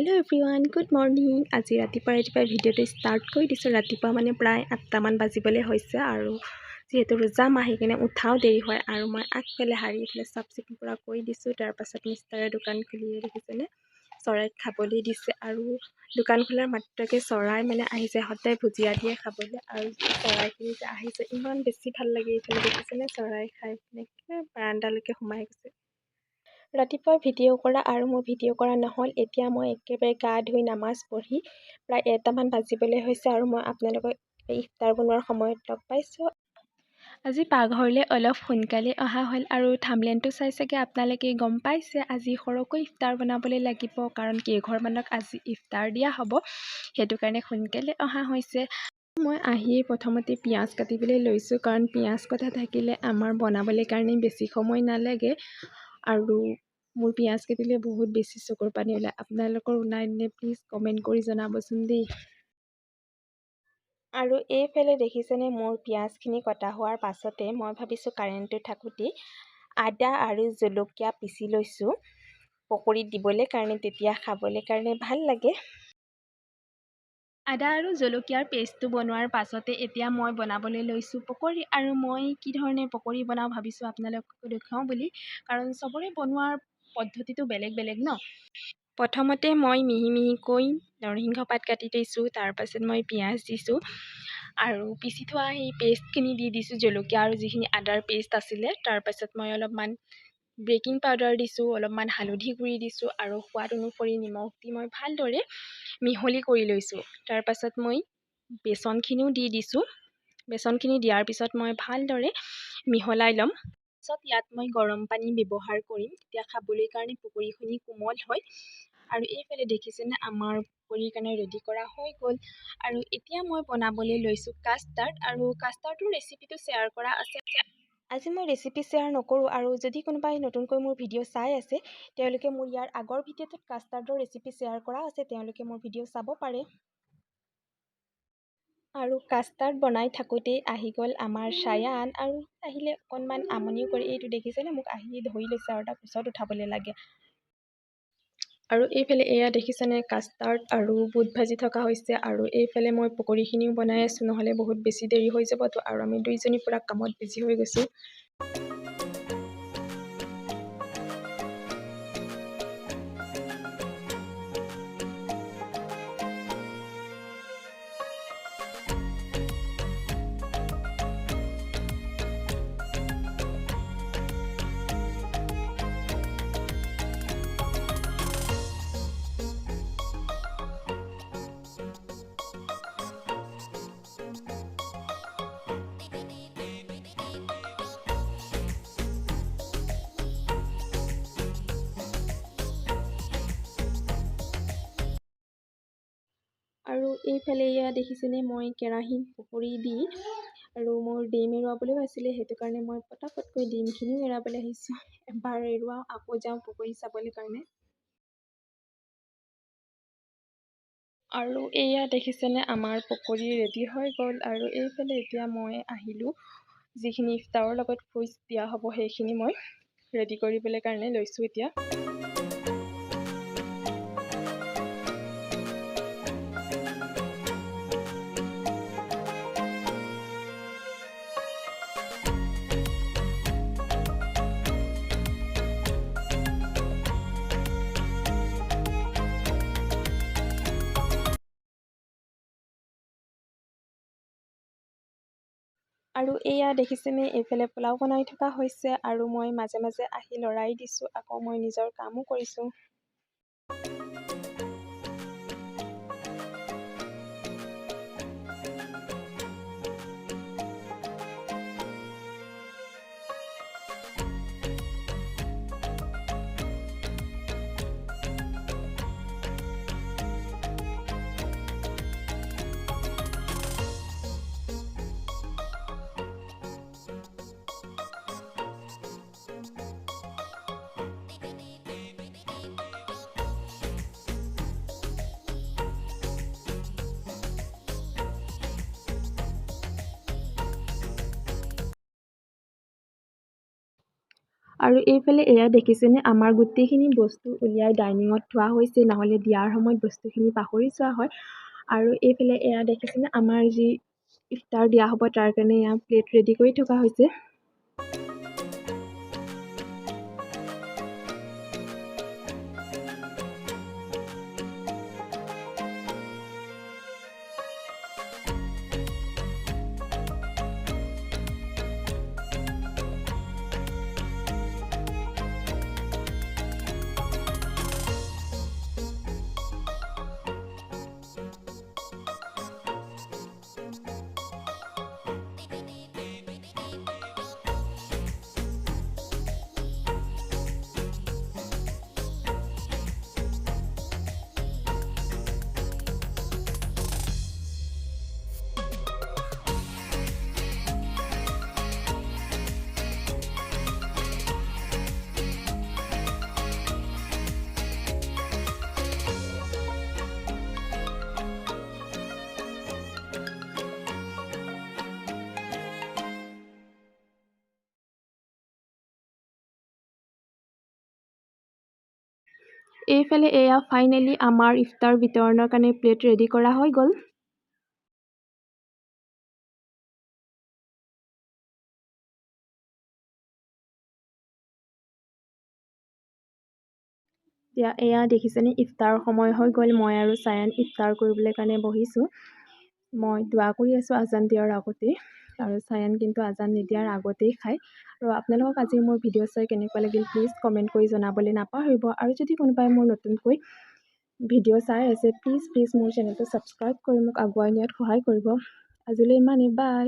Hello everyone good morning. আজি ৰাতিপুৱা ভিডিঅ'টো ষ্টাৰ্ট কৰি দিছোঁ। ৰাতিপুৱা মানে প্ৰায় 8টামান বাজিবলৈ হৈছে আৰু যিহেতু ৰোজা মাহ সেইকাৰণে উঠাও দেৰি হয় আৰু মই আগফালে হাৰি এইফালে চাফ চিকুণ পৰা কৰি দিছোঁ। তাৰপাছত মিষ্টাৰে দোকান খুলিয়ে দেখিছেনে চৰাইক খাবলৈ দিছে আৰু দোকান খোলাৰ মাত্ৰকে চৰাই মানে আহিছে সদায় ভুজিয়া দিয়ে খাবলৈ আৰু চৰাইখিনি যে আহিছে ইমান বেছি ভাল লাগে। এইফালে দেখিছেনে চৰাই খাই পিনে বাৰাণ্ডালৈকে সোমাই গৈছে। ৰাতিপুৱা ভিডিঅ' কৰা আৰু মোৰ ভিডিঅ' কৰা নহ'ল। এতিয়া মই একেবাৰে গা ধুই নামাজ পঢ়ি প্ৰায় 1টামান বাজিবলৈ হৈছে আৰু মই আপোনালোকক ইফতাৰ বনোৱাৰ সময়ত লগ পাইছোঁ। আজি পাকঘৰলৈ অলপ সোনকালে অহা হ'ল আৰু থাম্বনেইলটো চাই চাগে আপোনালোকে গম পাইছে আজি সৰহকৈ ইফতাৰ বনাবলৈ লাগিব, কাৰণ কেইঘৰমানক আজি ইফতাৰ দিয়া হ'ব, সেইটো কাৰণে সোনকালে অহা হৈছে। মই আহিয়ে প্ৰথমতে পিঁয়াজ কাটিবলৈ লৈছোঁ, কাৰণ পিঁয়াজ কটা থাকিলে আমাৰ বনাবলৈ কাৰণে বেছি সময় নালাগে আৰু মোৰ পিঁয়াজ কাটিলে বহুত বেছি চকুৰ পানী ওলায়। আপোনালোকৰ ওলাই নে প্লিজ কমেণ্ট কৰি জনাবচোন দেই। আৰু এইফালে দেখিছেনে মোৰ পিঁয়াজখিনি কটা হোৱাৰ পাছতে মই ভাবিছোঁ কাৰেণ্টটো থাকোঁতেই আদা আৰু জলকীয়া পিচি লৈছোঁ পকৰীত দিবলৈ কাৰণে, তেতিয়া খাবলৈ কাৰণে ভাল লাগে। আদা আৰু জলকীয়াৰ পেষ্টটো বনোৱাৰ পাছতে এতিয়া মই বনাবলৈ লৈছোঁ পকৰী। আৰু মই কি ধৰণে পকৰী বনাওঁ ভাবিছোঁ আপোনালোকক দেখুৱাওঁ বুলি, কাৰণ চবৰে বনোৱাৰ পদ্ধতিটো বেলেগ বেলেগ ন। প্ৰথমতে মই মিহি মিহিকৈ নৰসিংহ পাত কাটি দিছোঁ, তাৰপাছত মই পিঁয়াজ দিছোঁ আৰু পিচি থোৱা সেই পেষ্টখিনি দি দিছোঁ, জলকীয়া আৰু যিখিনি আদাৰ পেষ্ট আছিলে। তাৰপাছত মই অলপমান বেকিং পাউডাৰ দিছোঁ, অলপমান হালধি গুড়ি দিছোঁ আৰু সোৱাদ অনুসৰি নিমখ দি মই ভালদৰে মিহলি কৰি লৈছোঁ। তাৰপাছত মই বেচনখিনিও দি দিছোঁ। বেচনখিনি দিয়াৰ পিছত মই ভালদৰে মিহলাই ল'ম। তাৰপিছত ইয়াত মই গৰম পানী ব্যৱহাৰ কৰিম, তেতিয়া খাবলৈ কাৰণে পকৰীখিনি কোমল হয়। আৰু এইফালে দেখিছেনে আমাৰ পকৰীৰ কাৰণে ৰেডি কৰা হৈ গ'ল। আৰু এতিয়া মই বনাবলৈ লৈছোঁ কাষ্টাৰ্ড, আৰু কাষ্টাৰ্ডৰ ৰেচিপিটো শ্বেয়াৰ কৰা আছে। আজি মই ৰেচিপি শ্বেয়াৰ নকৰোঁ, আৰু যদি কোনোবাই নতুনকৈ মোৰ ভিডিঅ' চাই আছে তেওঁলোকে মোৰ ইয়াৰ আগৰ ভিডিঅ'টোত কাষ্টাৰ্ডৰ ৰেচিপি শ্বেয়াৰ কৰা আছে, তেওঁলোকে মোৰ ভিডিঅ' চাব পাৰে। আৰু কাষ্টাৰ্ড বনাই থাকোঁতেই আহি গ'ল আমাৰ চায়ান, আৰু আহিলে অকণমান আমনিও কৰি এইটো দেখিছেনে মোক আহি ধৰি লৈছে আৰু তাৰ পিছত উঠাবলৈ লাগে। আৰু এইফালে এয়া দেখিছেনে কাষ্টাৰ্ড আৰু বুট ভাজি থকা হৈছে, আৰু এইফালে মই পকৰীখিনিও বনাই আছোঁ, নহ'লে বহুত বেছি দেৰি হৈ যাবতো আৰু আমি দুইজনী পূৰা কামত বিজি হৈ গৈছোঁ। আৰু এইফালে এয়া দেখিছেনে মই কেৰাহীত পকৰী দি, আৰু মোৰ ডিম এৰুৱাবলৈও আছিলে, সেইটো কাৰণে মই পটাপটকৈ ডিমখিনিও এৰাবলৈ আহিছোঁ। এবাৰ এৰুৱাওঁ আকৌ যাওঁ পকৰী চাবলৈ কাৰণে। আৰু এয়া দেখিছেনে আমাৰ পকৰী ৰেডি হৈ গ'ল। আৰু এইফালে এতিয়া মই আহিলোঁ যিখিনি ইফতাৰৰ লগত ফ্ৰুটছ দিয়া হ'ব সেইখিনি মই ৰেডি কৰিবলৈ কাৰণে লৈছোঁ এতিয়া। আৰু এয়া দেখিছেনে এইফালে পোলাও বনাই থকা হৈছে, আৰু মই মাজে মাজে আহি লৰাই দিছোঁ, আকৌ মই নিজৰ কামো কৰিছোঁ। আৰু এইফালে এয়া দেখিছেনে আমাৰ গোটেইখিনি বস্তু উলিয়াই ডাইনিঙত থোৱা হৈছে, নহ'লে দিয়াৰ সময়ত বস্তুখিনি পাহৰি যোৱা হয়। আৰু এইফালে এয়া দেখিছেনে আমাৰ যি ইফতাৰ দিয়া হ'ব তাৰ কাৰণে এয়া প্লেট ৰেডি কৰি থকা হৈছে। এইফালে এয়া ফাইনেলি আমাৰ ইফতাৰ বিতৰণৰ কাৰণে প্লেট ৰেডি কৰা হৈ গ'ল। এয়া দেখিছেনে ইফতাৰ সময় হৈ গ'ল। মই আৰু চায়ান ইফতাৰ কৰিবলৈ কাৰণে বহিছোঁ। মই দোৱা কৰি আছোঁ আজান দিয়াৰ আগতেই, আৰু চায়ান কিন্তু আজান নিদিয়াৰ আগতেই খায়। আৰু আপোনালোকক আজি মোৰ ভিডিঅ' চাই কেনেকুৱা লাগিল প্লিজ কমেণ্ট কৰি জনাবলৈ নাপাহৰিব। আৰু যদি কোনোবাই মোৰ নতুনকৈ ভিডিঅ' চাই আছে প্লিজ মোৰ চেনেলটো ছাবস্ক্ৰাইব কৰি মোক আগুৱাই নিয়াত সহায় কৰিব। আজিলৈ ইমানেই, বাই।